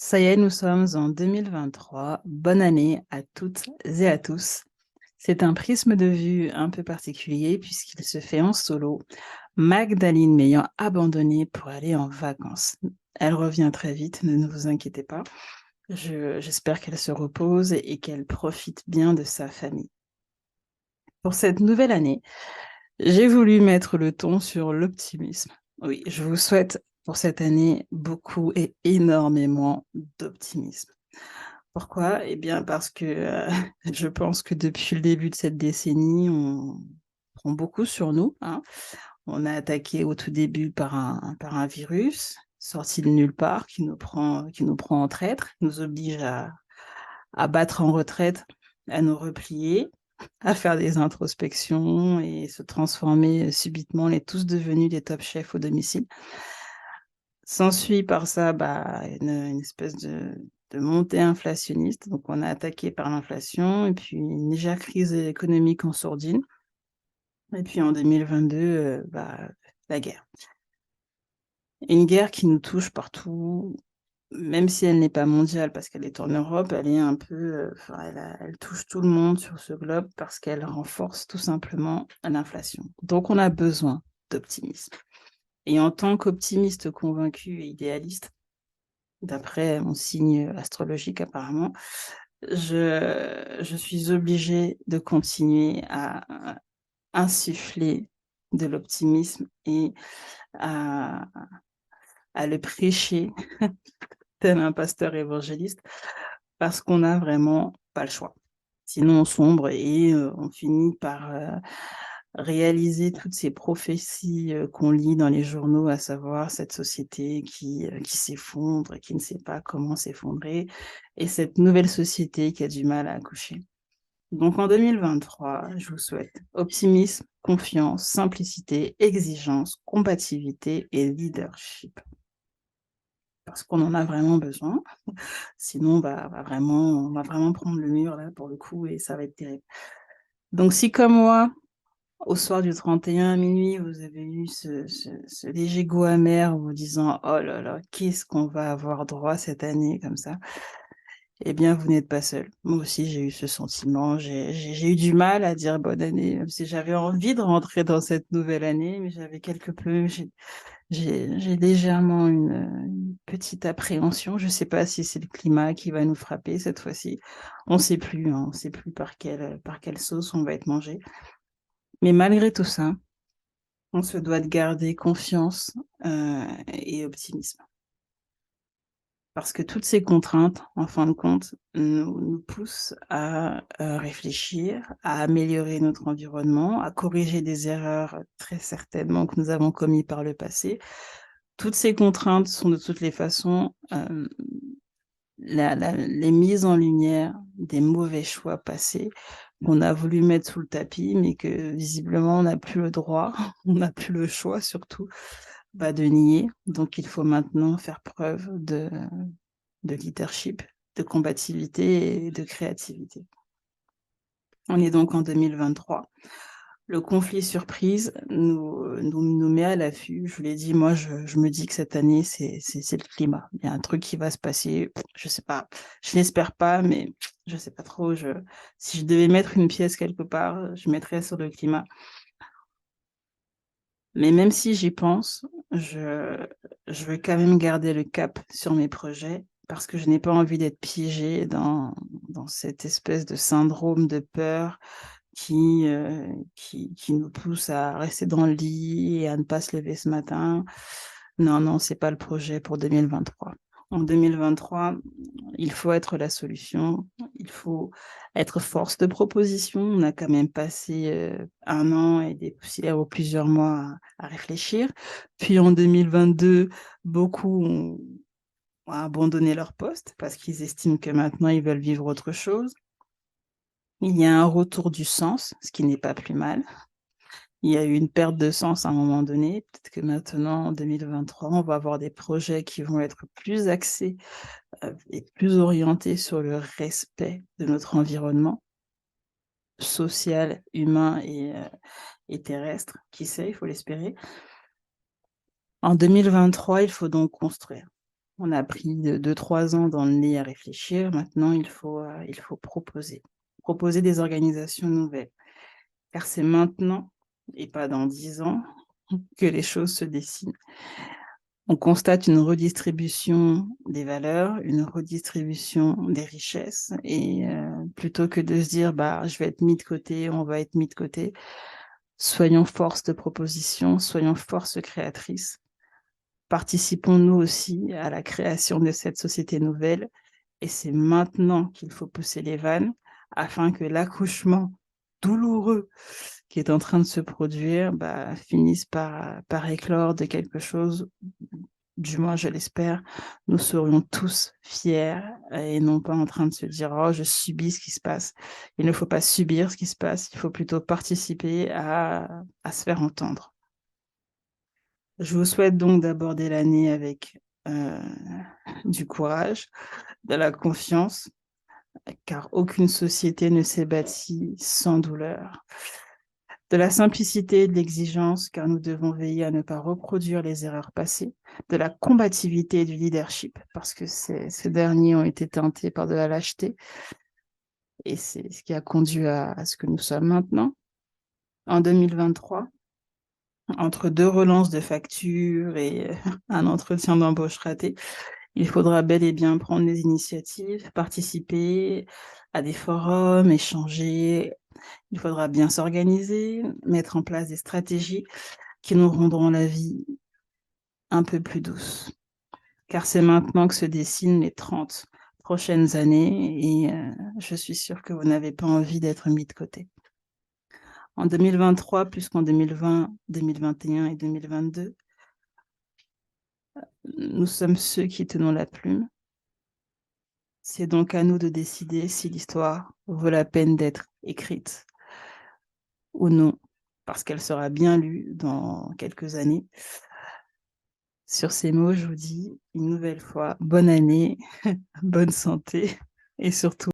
Ça y est, nous sommes en 2023. Bonne année à toutes et à tous. C'est un prisme de vue un peu particulier puisqu'il se fait en solo, Magdalene m'ayant abandonné pour aller en vacances. Elle revient très vite, ne vous inquiétez pas. J'espère qu'elle se repose et qu'elle profite bien de sa famille. Pour cette nouvelle année, j'ai voulu mettre le ton sur l'optimisme. Oui, je vous souhaite pour cette année beaucoup et énormément d'optimisme. Pourquoi? Eh bien, parce que je pense que depuis le début de cette décennie, on prend beaucoup sur nous, hein. On a attaqué au tout début par un virus sorti de nulle part qui nous prend en traître, nous oblige à battre en retraite, à nous replier, à faire des introspections et se transformer subitement. On est tous devenus des top chefs au domicile. S'ensuit par ça une espèce de montée inflationniste. Donc, on a attaqué par l'inflation et puis une légère crise économique en sourdine. Et puis en 2022, la guerre. Une guerre qui nous touche partout, même si elle n'est pas mondiale parce qu'elle est en Europe, elle est un peu, elle touche tout le monde sur ce globe parce qu'elle renforce tout simplement l'inflation. Donc, on a besoin d'optimisme. Et en tant qu'optimiste convaincu et idéaliste, d'après mon signe astrologique apparemment, je suis obligée de continuer à insuffler de l'optimisme et à, à le prêcher tel un pasteur évangéliste parce qu'on n'a vraiment pas le choix. Sinon, on sombre et on finit par réaliser toutes ces prophéties qu'on lit dans les journaux, à savoir cette société qui s'effondre, qui ne sait pas comment s'effondrer, et cette nouvelle société qui a du mal à accoucher. Donc en 2023, je vous souhaite optimisme, confiance, simplicité, exigence, combativité et leadership. Parce qu'on en a vraiment besoin. Sinon, on va vraiment prendre le mur là pour le coup et ça va être terrible. Donc si comme moi, au soir du 31 à minuit, vous avez eu ce léger goût amer en vous disant oh là là, qu'est-ce qu'on va avoir droit cette année comme ça? Eh bien, vous n'êtes pas seul. Moi aussi, j'ai eu ce sentiment. J'ai eu du mal à dire bonne année, même si j'avais envie de rentrer dans cette nouvelle année, mais j'avais quelque peu, j'ai légèrement une petite appréhension. Je ne sais pas si c'est le climat qui va nous frapper cette fois-ci. On ne sait plus, hein, on ne sait plus par quelle sauce on va être mangé. Mais malgré tout ça, on se doit de garder confiance et optimisme. Parce que toutes ces contraintes, en fin de compte, nous poussent à réfléchir, à améliorer notre environnement, à corriger des erreurs très certainement que nous avons commises par le passé. Toutes ces contraintes sont de toutes les façons les mises en lumière des mauvais choix passés qu'on a voulu mettre sous le tapis, mais que visiblement on n'a plus le droit, on n'a plus le choix surtout, de nier. Donc il faut maintenant faire preuve de leadership, de combativité et de créativité. On est donc en 2023. Le conflit surprise nous met à l'affût. Je vous l'ai dit, moi, je me dis que cette année, c'est le climat. Il y a un truc qui va se passer. Je sais pas. Je n'espère pas, mais je sais pas trop. Si je devais mettre une pièce quelque part, je mettrais sur le climat. Mais même si j'y pense, je veux quand même garder le cap sur mes projets parce que je n'ai pas envie d'être piégée dans cette espèce de syndrome de peur qui nous pousse à rester dans le lit et à ne pas se lever ce matin. Non, non, c'est pas le projet pour 2023. En 2023, il faut être la solution, il faut être force de proposition. On a quand même passé 1 an et des poussières ou plusieurs mois à réfléchir. Puis en 2022, beaucoup ont abandonné leur poste parce qu'ils estiment que maintenant ils veulent vivre autre chose. Il y a un retour du sens, ce qui n'est pas plus mal. Il y a eu une perte de sens à un moment donné. Peut-être que maintenant, en 2023, on va avoir des projets qui vont être plus axés et plus orientés sur le respect de notre environnement social, humain et terrestre. Qui sait, il faut l'espérer. En 2023, il faut donc construire. On a pris 2-3 ans dans le nez à réfléchir. Maintenant, il faut proposer des organisations nouvelles. Car c'est maintenant, et pas dans 10 ans, que les choses se dessinent. On constate une redistribution des valeurs, une redistribution des richesses, et plutôt que de se dire bah, je vais être mis de côté, on va être mis de côté, soyons force de proposition, soyons force créatrice. Participons nous aussi à la création de cette société nouvelle, et c'est maintenant qu'il faut pousser les vannes afin que l'accouchement douloureux qui est en train de se produire bah, finisse par éclore de quelque chose, du moins je l'espère, nous serions tous fiers et non pas en train de se dire oh je subis ce qui se passe. Il ne faut pas subir ce qui se passe, il faut plutôt participer à se faire entendre. Je vous souhaite donc d'aborder l'année avec du courage, de la confiance, car aucune société ne s'est bâtie sans douleur. De la simplicité et de l'exigence, car nous devons veiller à ne pas reproduire les erreurs passées. De la combativité et du leadership, parce que ces derniers ont été teintés par de la lâcheté. Et c'est ce qui a conduit à ce que nous sommes maintenant. En 2023, entre 2 relances de factures et un entretien d'embauche raté, il faudra bel et bien prendre des initiatives, participer à des forums, échanger. Il faudra bien s'organiser, mettre en place des stratégies qui nous rendront la vie un peu plus douce. Car c'est maintenant que se dessinent les 30 prochaines années et je suis sûre que vous n'avez pas envie d'être mis de côté. En 2023, plus qu'en 2020, 2021 et 2022, nous sommes ceux qui tenons la plume. C'est donc à nous de décider si l'histoire vaut la peine d'être écrite ou non, parce qu'elle sera bien lue dans quelques années. Sur ces mots, je vous dis une nouvelle fois bonne année, bonne santé et surtout